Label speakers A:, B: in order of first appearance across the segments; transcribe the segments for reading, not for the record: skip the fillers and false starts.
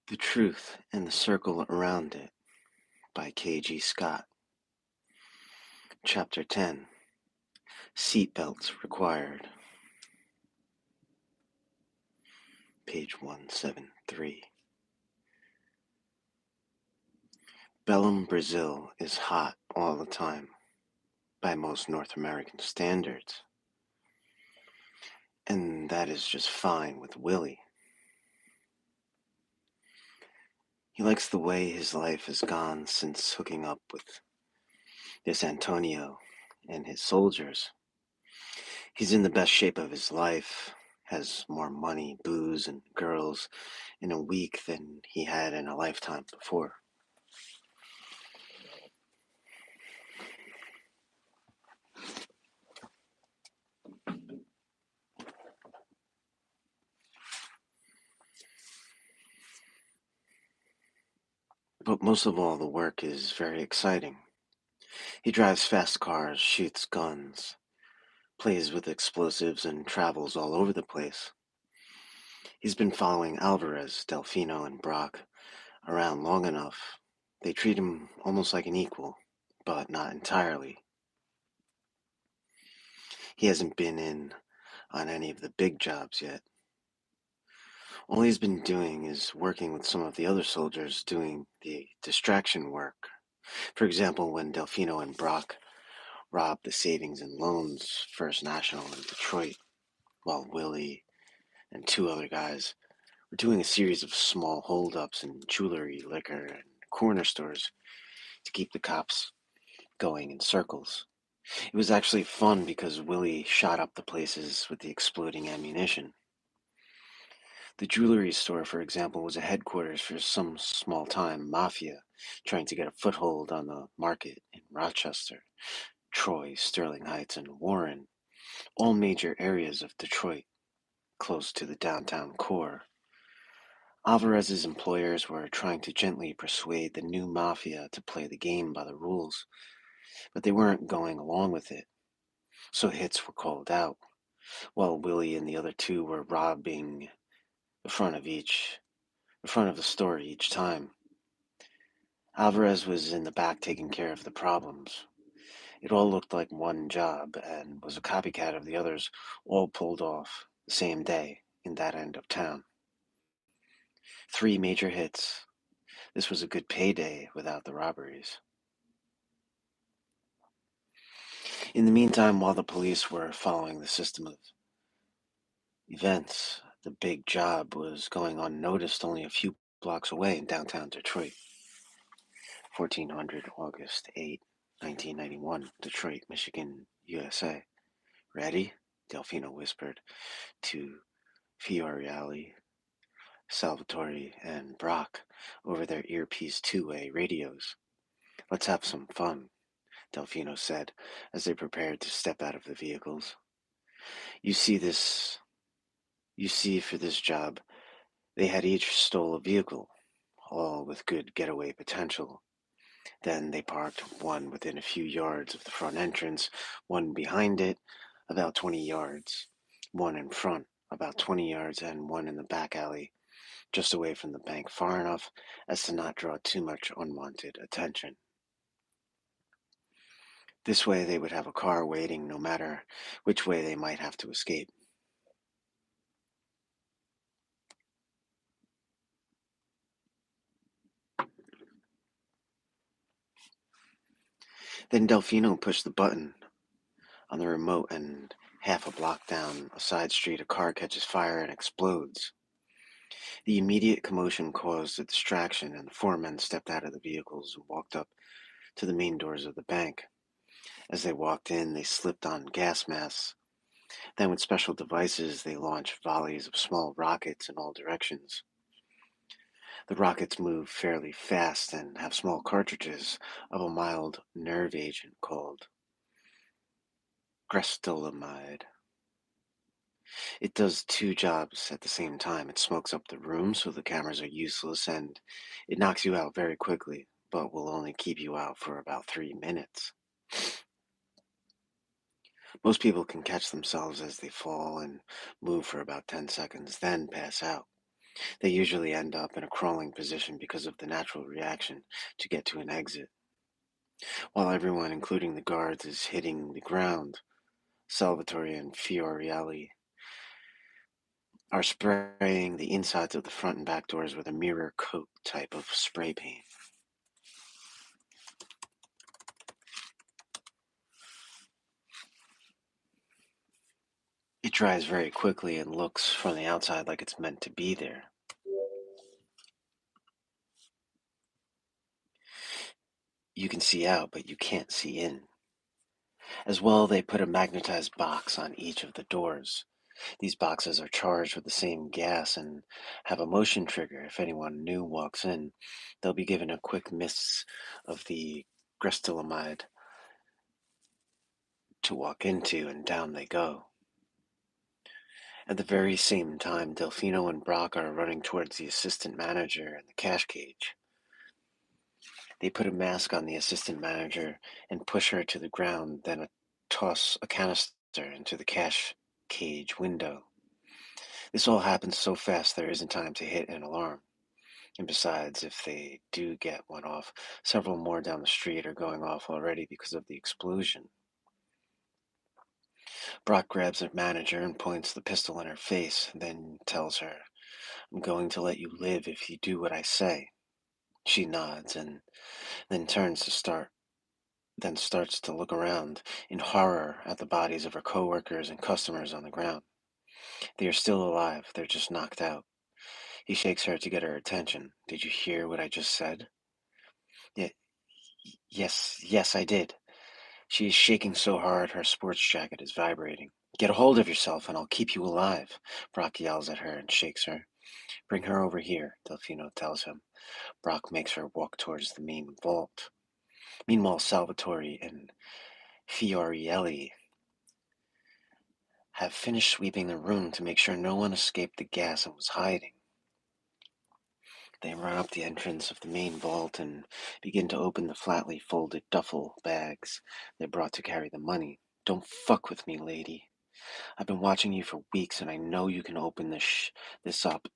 A: The Truth and the Circle Around It by Kage Scott. Chapter 10. Seatbelts Required. Page 173. Belém, Brazil is hot all the time, by most North American standards. And that is just fine with Willie. He likes the way his life has gone since hooking up with this Antonio and his soldiers. He's in the best shape of his life, has more money, booze, and girls in a week than he had in a lifetime before. But most of all, the work is very exciting. He drives fast cars, shoots guns, plays with explosives, and travels all over the place. He's been following Alvarez, Delfino, and Brock around long enough. They treat him almost like an equal, but not entirely. He hasn't been in on any of the big jobs yet. All he's been doing is working with some of the other soldiers doing the distraction work. For example, when Delfino and Brock robbed the Savings and Loans First National in Detroit, while Willie and two other guys were doing a series of small holdups in jewelry, liquor, and corner stores to keep the cops going in circles. It was actually fun because Willie shot up the places with the exploding ammunition. The jewelry store, for example, was a headquarters for some small-time mafia trying to get a foothold on the market in Rochester, Troy, Sterling Heights, and Warren, all major areas of Detroit, close to the downtown core. Alvarez's employers were trying to gently persuade the new mafia to play the game by the rules, but they weren't going along with it, so hits were called out, while Willie and the other two were robbing the front of the store each time. Alvarez was in the back taking care of the problems. It all looked like one job and was a copycat of the others all pulled off the same day in that end of town. 3 major hits. This was a good payday without the robberies. In the meantime, while the police were following the system of events, the big job was going unnoticed only a few blocks away in downtown Detroit. 1400 August 8, 1991, Detroit, Michigan, USA. Ready? Delfino whispered to Fioriali, Salvatore, and Brock over their earpiece two-way radios. Let's have some fun, Delfino said as they prepared to step out of the vehicles. You see, for this job, they had each stole a vehicle, all with good getaway potential. Then they parked one within a few yards of the front entrance, one behind it, about 20 yards, one in front, about 20 yards, and one in the back alley, just away from the bank far enough as to not draw too much unwanted attention. This way they would have a car waiting no matter which way they might have to escape. Then Delfino pushed the button on the remote, and half a block down a side street a car catches fire and explodes. The immediate commotion caused a distraction, and the 4 men stepped out of the vehicles and walked up to the main doors of the bank. As they walked in, they slipped on gas masks. Then with special devices, they launched volleys of small rockets in all directions. The rockets move fairly fast and have small cartridges of a mild nerve agent called grestolamide. It does 2 jobs at the same time. It smokes up the room so the cameras are useless, and it knocks you out very quickly, but will only keep you out for about 3 minutes. Most people can catch themselves as they fall and move for about 10 seconds, then pass out. They usually end up in a crawling position because of the natural reaction to get to an exit. While everyone, including the guards, is hitting the ground, Salvatore and Fiorelli are spraying the insides of the front and back doors with a mirror coat type of spray paint. It dries very quickly and looks from the outside like it's meant to be there. You can see out, but you can't see in. As well, they put a magnetized box on each of the doors. These boxes are charged with the same gas and have a motion trigger. If anyone new walks in, they'll be given a quick miss of the grestylamide to walk into, and down they go. At the very same time, Delfino and Brock are running towards the assistant manager and the cash cage. They put a mask on the assistant manager and push her to the ground, then toss a canister into the cash cage window. This all happens so fast there isn't time to hit an alarm. And besides, if they do get one off, several more down the street are going off already because of the explosion. Brock grabs the manager and points the pistol in her face, then tells her, "I'm going to let you live if you do what I say." She nods and then starts to look around in horror at the bodies of her coworkers and customers on the ground. They are still alive, they're just knocked out. He shakes her to get her attention. "Did you hear what I just said?" "Y- yes, I did." She is shaking so hard her sports jacket is vibrating. "Get a hold of yourself and I'll keep you alive." Brock yells at her and shakes her. "Bring her over here," Delfino tells him. Brock makes her walk towards the main vault. Meanwhile, Salvatore and Fiorelli have finished sweeping the room to make sure no one escaped the gas and was hiding. They run up the entrance of the main vault and begin to open the flatly folded duffel bags they brought to carry the money. "Don't fuck with me, lady. I've been watching you for weeks and I know you can open this up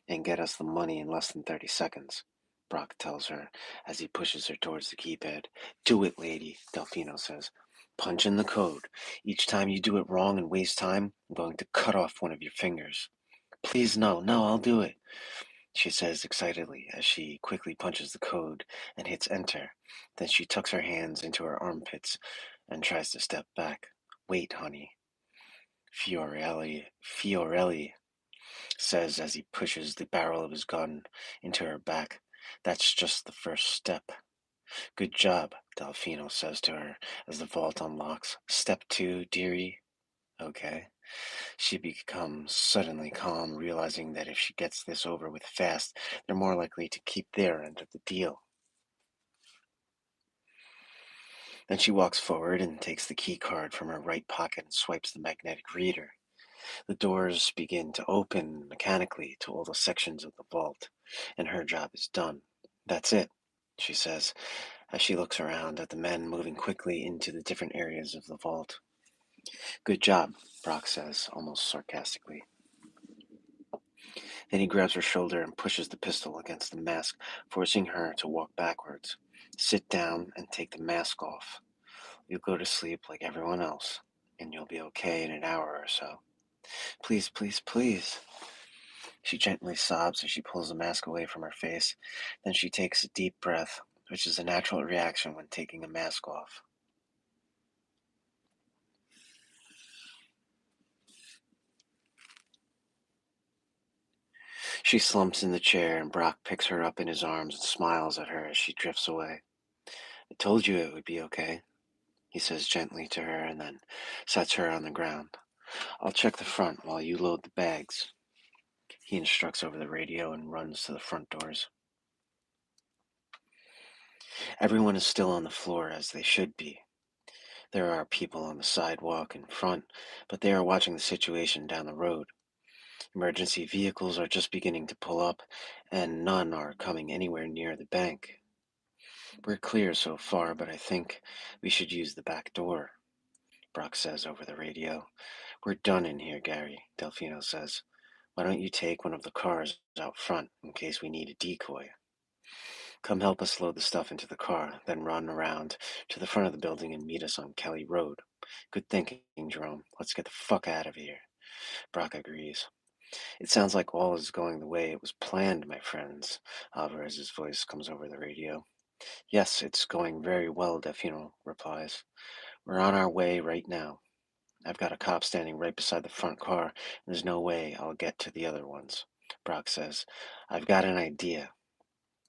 A: and get us the money in less than 30 seconds," Brock tells her as he pushes her towards the keypad. "Do it, lady," Delfino says. "Punch in the code. Each time you do it wrong and waste time, I'm going to cut off one of your fingers." "Please, no, I'll do it," she says excitedly as she quickly punches the code and hits enter. Then she tucks her hands into her armpits and tries to step back. "Wait, honey," Fiorelli says as he pushes the barrel of his gun into her back. "That's just the first step." "Good job," Delfino says to her as the vault unlocks. "Step two, dearie." "Okay." She becomes suddenly calm, realizing that if she gets this over with fast, they're more likely to keep their end of the deal. Then she walks forward and takes the key card from her right pocket and swipes the magnetic reader. The doors begin to open mechanically to all the sections of the vault, and her job is done. "That's it," she says, as she looks around at the men moving quickly into the different areas of the vault. "Good job," Brock says, almost sarcastically. Then he grabs her shoulder and pushes the pistol against the mask, forcing her to walk backwards. "Sit down and take the mask off. You'll go to sleep like everyone else, and you'll be okay in an hour or so." "Please, please, please." She gently sobs as she pulls the mask away from her face. Then she takes a deep breath, which is a natural reaction when taking a mask off. She slumps in the chair, and Brock picks her up in his arms and smiles at her as she drifts away. "I told you it would be okay," he says gently to her and then sets her on the ground. "I'll check the front while you load the bags." He instructs over the radio and runs to the front doors. Everyone is still on the floor, as they should be. There are people on the sidewalk in front, but they are watching the situation down the road. Emergency vehicles are just beginning to pull up, and none are coming anywhere near the bank. "We're clear so far, but I think we should use the back door," Brock says over the radio. "We're done in here, Gary," Delfino says. Why don't you take one of the cars out front in case we need a decoy? Come help us load the stuff into the car, then run around to the front of the building and meet us on Kelly Road. Good thinking, Jerome. Let's get the fuck out of here. Brock agrees. It sounds like all is going the way it was planned, my friends. Alvarez's voice comes over the radio. Yes, it's going very well, Defino replies. We're on our way right now. I've got a cop standing right beside the front car, and there's no way I'll get to the other ones. Brock says, I've got an idea.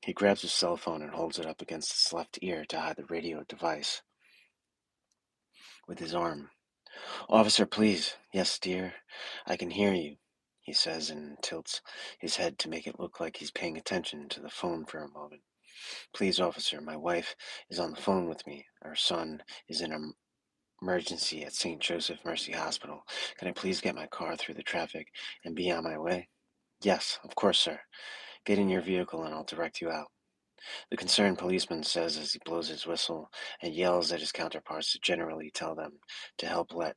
A: He grabs his cell phone and holds it up against his left ear to hide the radio device with his arm. Officer, please. Yes, dear. I can hear you, he says and tilts his head to make it look like he's paying attention to the phone for a moment. Please, officer, my wife is on the phone with me. Our son is in an emergency at St. Joseph Mercy Hospital. Can I please get my car through the traffic and be on my way? Yes, of course, sir. Get in your vehicle and I'll direct you out. The concerned policeman says as he blows his whistle and yells at his counterparts to generally tell them to help let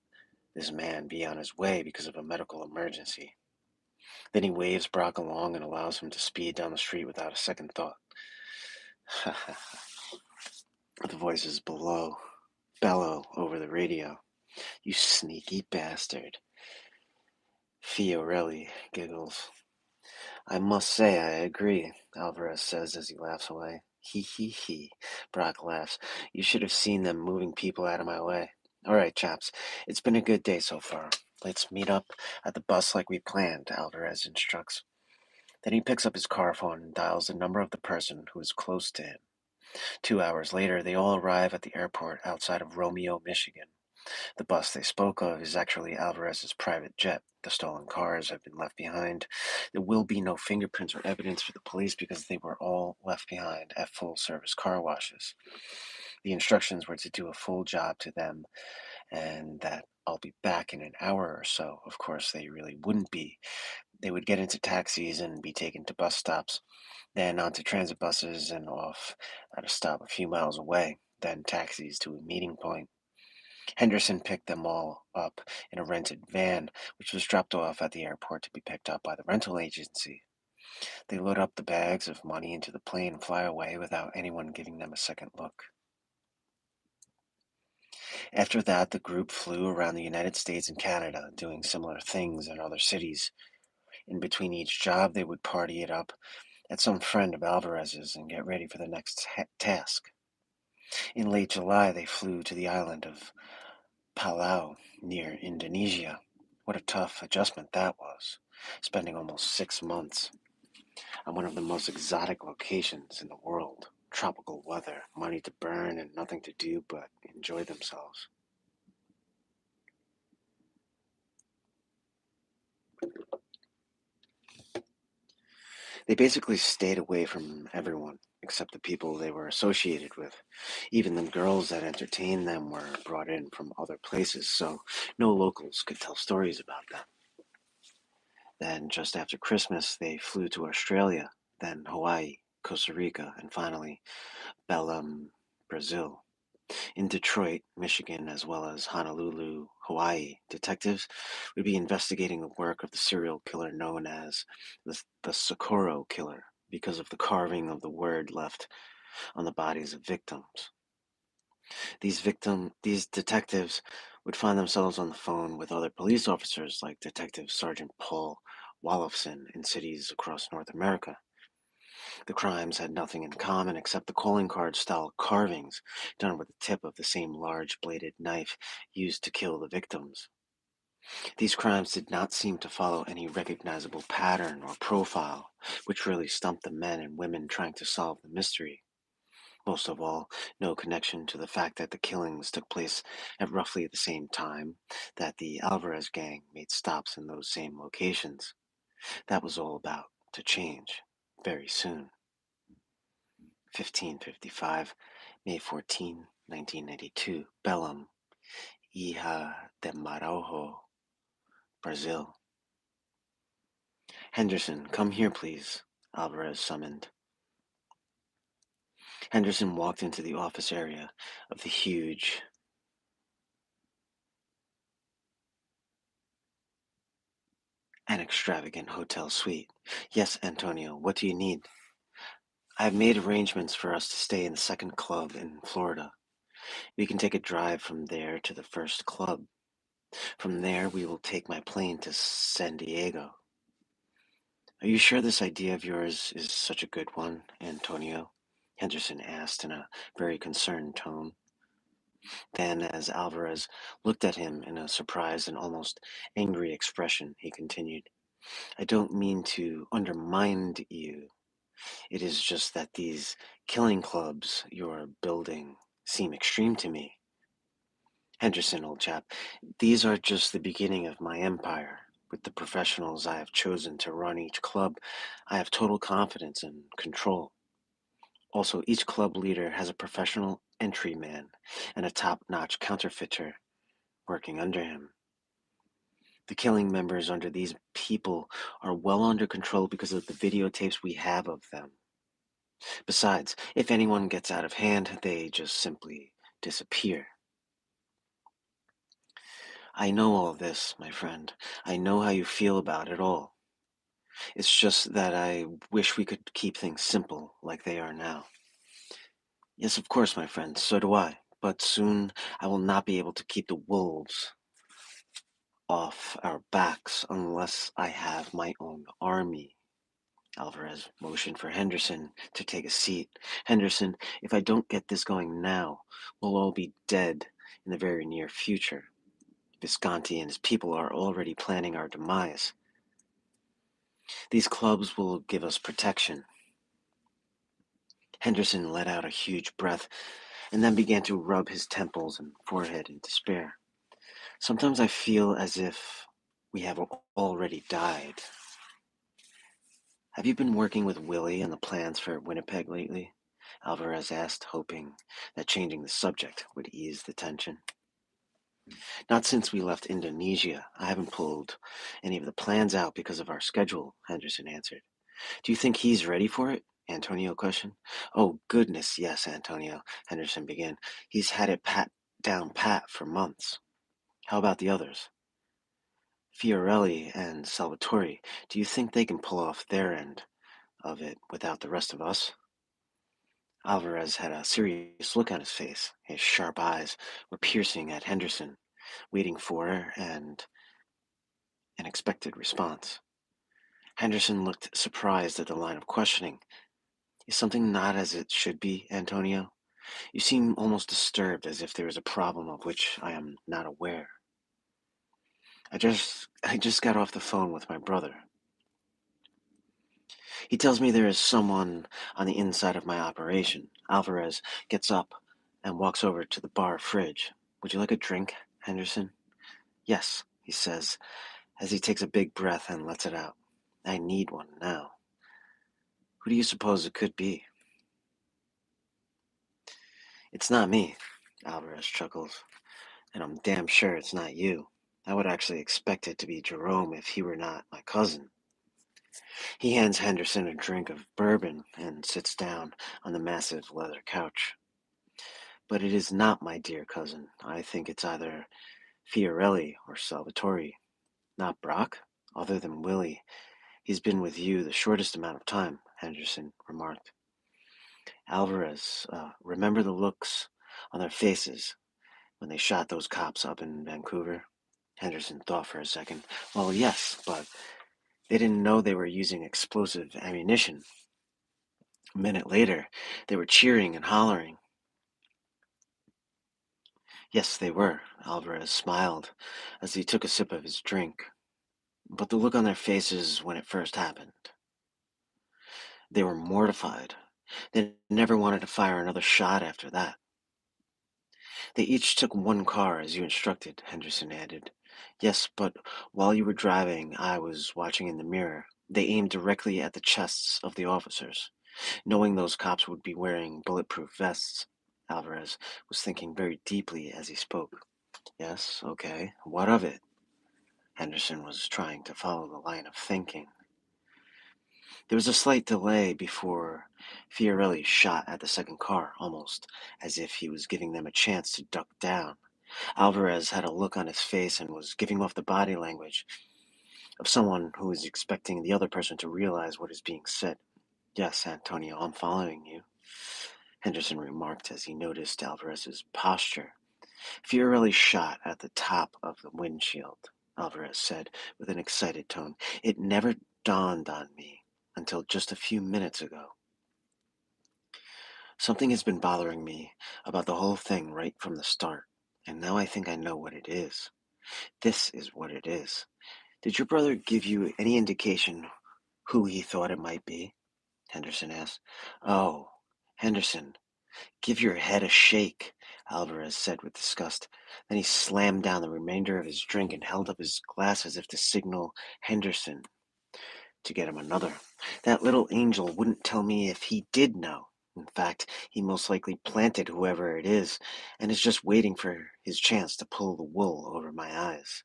A: this man be on his way because of a medical emergency. Then he waves Brock along and allows him to speed down the street without a second thought. The voices below bellow over the radio. You sneaky bastard. Fiorelli giggles. I must say I agree, Alvarez says as he laughs away. He he he. Brock laughs. You should have seen them moving people out of my way. All right, chaps. It's been a good day so far. Let's meet up at the bus like we planned, Alvarez instructs. Then he picks up his car phone and dials the number of the person who is close to him. 2 hours later, they all arrive at the airport outside of Romeo, Michigan. The bus they spoke of is actually Alvarez's private jet. The stolen cars have been left behind. There will be no fingerprints or evidence for the police because they were all left behind at full-service car washes. The instructions were to do a full job to them and that I'll be back in an hour or so. Of course, they really wouldn't be. They would get into taxis and be taken to bus stops, then onto transit buses and off at a stop a few miles away, then taxis to a meeting point. Henderson picked them all up in a rented van, which was dropped off at the airport to be picked up by the rental agency. They load up the bags of money into the plane and fly away without anyone giving them a second look. After that, the group flew around the United States and Canada, doing similar things in other cities. In between each job, they would party it up at some friend of Alvarez's and get ready for the next task. In late July, they flew to the island of Palau, near Indonesia. What a tough adjustment that was, spending almost 6 months on one of the most exotic locations in the world. Tropical weather, money to burn, and nothing to do but enjoy themselves. They basically stayed away from everyone except the people they were associated with. Even the girls that entertained them were brought in from other places, so no locals could tell stories about them. Then, just after Christmas, they flew to Australia, then Hawaii, Costa Rica, and finally Belém, Brazil. In Detroit, Michigan, as well as Honolulu, Hawaii, detectives would be investigating the work of the serial killer known as the Socorro Killer because of the carving of the word left on the bodies of victims. These detectives would find themselves on the phone with other police officers like Detective Sergeant Paul Wallofson in cities across North America. The crimes had nothing in common except the calling card style carvings done with the tip of the same large bladed knife used to kill the victims. These crimes did not seem to follow any recognizable pattern or profile, which really stumped the men and women trying to solve the mystery. Most of all, no connection to the fact that the killings took place at roughly the same time that the Alvarez gang made stops in those same locations. That was all about to change very soon. 1555, May 14, 1992, Belém, Ilha de Maraujo, Brazil. Henderson, come here, please, Alvarez summoned. Henderson walked into the office area of the huge extravagant hotel suite. Yes, Antonio, what do you need? I have made arrangements for us to stay in the second club in Florida. We can take a drive from there to the first club. From there, we will take my plane to San Diego. Are you sure this idea of yours is such a good one, Antonio? Henderson asked in a very concerned tone. Then, as Alvarez looked at him in a surprised and almost angry expression, he continued, I don't mean to undermine you. It is just that these killing clubs you're building seem extreme to me. Henderson, old chap, these are just the beginning of my empire. With the professionals I have chosen to run each club, I have total confidence and control. Also, each club leader has a professional entry man and a top-notch counterfeiter working under him. The killing members under these people are well under control because of the videotapes we have of them. Besides, if anyone gets out of hand, they just simply disappear. I know all this, my friend. I know how you feel about it all. It's just that I wish we could keep things simple like they are now. Yes, of course, my friend, so do I. But soon I will not be able to keep the wolves off our backs unless I have my own army. Alvarez motioned for Henderson to take a seat. Henderson, if I don't get this going now, we'll all be dead in the very near future. Visconti and his people are already planning our demise. These clubs will give us protection. Henderson let out a huge breath and then began to rub his temples and forehead in despair. Sometimes I feel as if we have already died. Have you been working with Willie on the plans for Winnipeg lately? Alvarez asked, hoping that changing the subject would ease the tension. Not since we left Indonesia. I haven't pulled any of the plans out because of our schedule, Henderson answered. Do you think he's ready for it? Antonio questioned. Oh, goodness, yes, Antonio, Henderson began. He's had it down pat for months. How about the others? Fiorelli and Salvatore, do you think they can pull off their end of it without the rest of us? Alvarez had a serious look on his face. His sharp eyes were piercing at Henderson, waiting for an expected response. Henderson looked surprised at the line of questioning. Is something not as it should be, Antonio? You seem almost disturbed, as if there is a problem of which I am not aware. I just got off the phone with my brother. He tells me there is someone on the inside of my operation. Alvarez gets up and walks over to the bar fridge. Would you like a drink, Henderson? Yes, he says, as he takes a big breath and lets it out. I need one now. Who do you suppose it could be? It's not me, Alvarez chuckles, and I'm damn sure it's not you. I would actually expect it to be Jerome if he were not my cousin. He hands Henderson a drink of bourbon and sits down on the massive leather couch. But it is not my dear cousin. I think it's either Fiorelli or Salvatore. Not Brock? Other than Willie, he's been with you the shortest amount of time, Henderson remarked. Alvarez, remember the looks on their faces when they shot those cops up in Vancouver? Henderson thought for a second. Well, yes, but they didn't know they were using explosive ammunition. A minute later, they were cheering and hollering. Yes, they were. Alvarez smiled as he took a sip of his drink. But the look on their faces when it first happened, they were mortified. They never wanted to fire another shot after that. They each took one car, as you instructed, Henderson added. Yes, but while you were driving, I was watching in the mirror. They aimed directly at the chests of the officers, knowing those cops would be wearing bulletproof vests. Alvarez was thinking very deeply as he spoke. Yes, okay. What of it? Henderson was trying to follow the line of thinking. There was a slight delay before Fiorelli shot at the second car, almost as if he was giving them a chance to duck down. Alvarez had a look on his face and was giving off the body language of someone who is expecting the other person to realize what is being said. Yes, Antonio, I'm following you, Henderson remarked as he noticed Alvarez's posture. Fear really shot at the top of the windshield, Alvarez said with an excited tone. It never dawned on me until just a few minutes ago. Something has been bothering me about the whole thing right from the start, and now I think I know what it is. This is what it is. Did your brother give you any indication who he thought it might be? Henderson asked. Oh, Henderson, give your head a shake, Alvarez said with disgust. Then he slammed down the remainder of his drink and held up his glass as if to signal Henderson to get him another. That little angel wouldn't tell me if he did know. In fact, he most likely planted whoever it is and is just waiting for his chance to pull the wool over my eyes.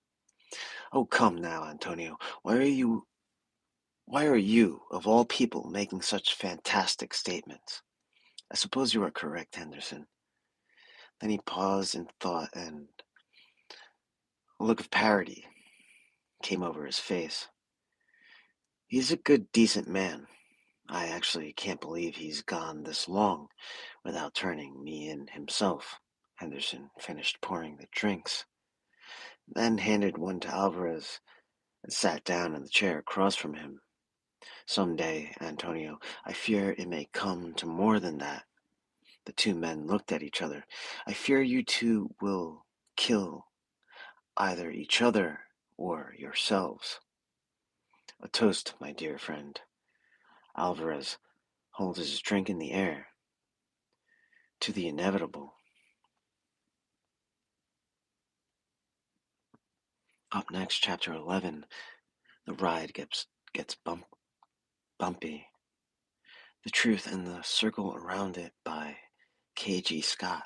A: Oh, come now, Antonio. Why are you, of all people, making such fantastic statements? I suppose you are correct, Henderson. Then he paused in thought, and a look of parody came over his face. He's a good, decent man. I actually can't believe he's gone this long without turning me in himself. Henderson finished pouring the drinks, then handed one to Alvarez and sat down in the chair across from him. Some day, Antonio, I fear it may come to more than that. The two men looked at each other. I fear you two will kill either each other or yourselves. A toast, my dear friend. Alvarez holds his drink in the air. To the inevitable. Up next, chapter 11. The ride gets bumpy. The Truth and the Circle Around It by Kage Scott.